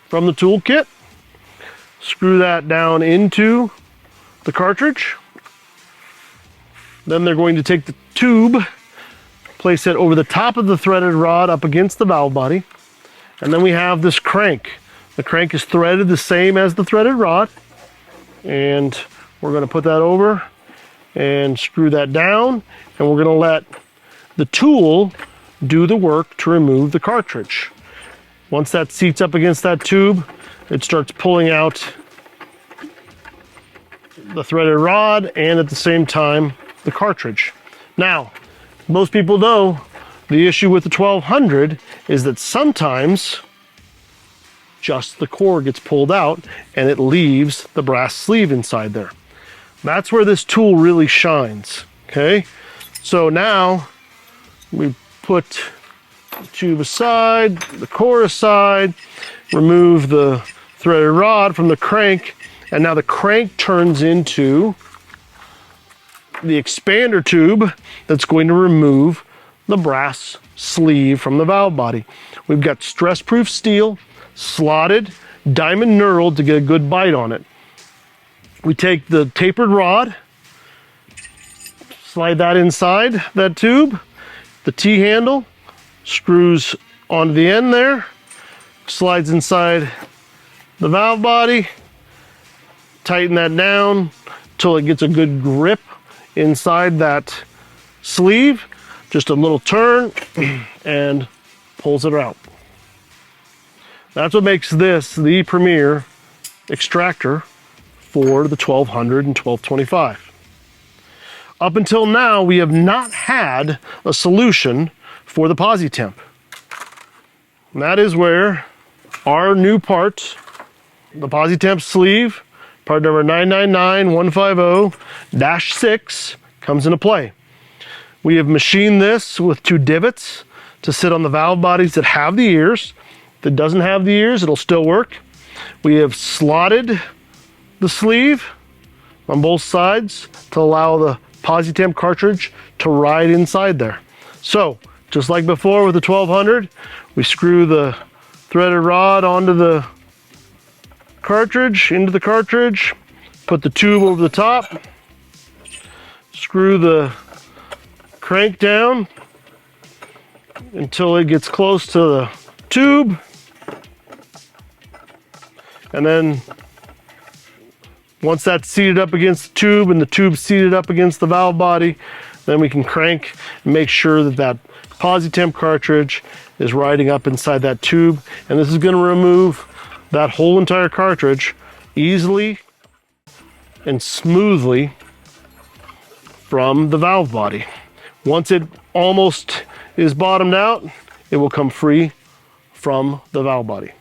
from the toolkit. Screw that down into the cartridge. Then they're going to take the tube, place it over the top of the threaded rod up against the valve body. And then we have this crank. The crank is threaded the same as the threaded rod. And we're going to put that over and screw that down. And we're going to let the tool do the work to remove the cartridge. Once that seats up against that tube, it starts pulling out the threaded rod and at the same time the cartridge. Now, most people know the issue with the 1200 is that sometimes just the core gets pulled out and it leaves the brass sleeve inside there. That's where this tool really shines, okay? So now we put the tube aside, the core aside, remove the threaded rod from the crank, and now the crank turns into the expander tube that's going to remove the brass sleeve from the valve body. We've got stress-proof steel, slotted, diamond knurled to get a good bite on it. We take the tapered rod, slide that inside that tube, the T-handle screws onto the end there, slides inside the valve body, tighten that down until it gets a good grip inside that sleeve. Just a little turn and pulls it out. That's what makes this the premier extractor for the 1200 and 1225. Up until now, we have not had a solution for the PosiTemp. And that is where our new part, the PosiTemp sleeve, part number 999150-6, comes into play. We have machined this with 2 divots to sit on the valve bodies that have the ears. If it doesn't have the ears, it'll still work. We have slotted the sleeve on both sides to allow the PosiTemp cartridge to ride inside there. So, just like before with the 1200, we screw the threaded rod onto the cartridge, into the cartridge, put the tube over the top, screw the crank down until it gets close to the tube, and then once that's seated up against the tube and the tube's seated up against the valve body, then we can crank and make sure that that PosiTemp cartridge is riding up inside that tube, and this is going to remove that whole entire cartridge easily and smoothly from the valve body. Once it almost is bottomed out, it will come free from the valve body.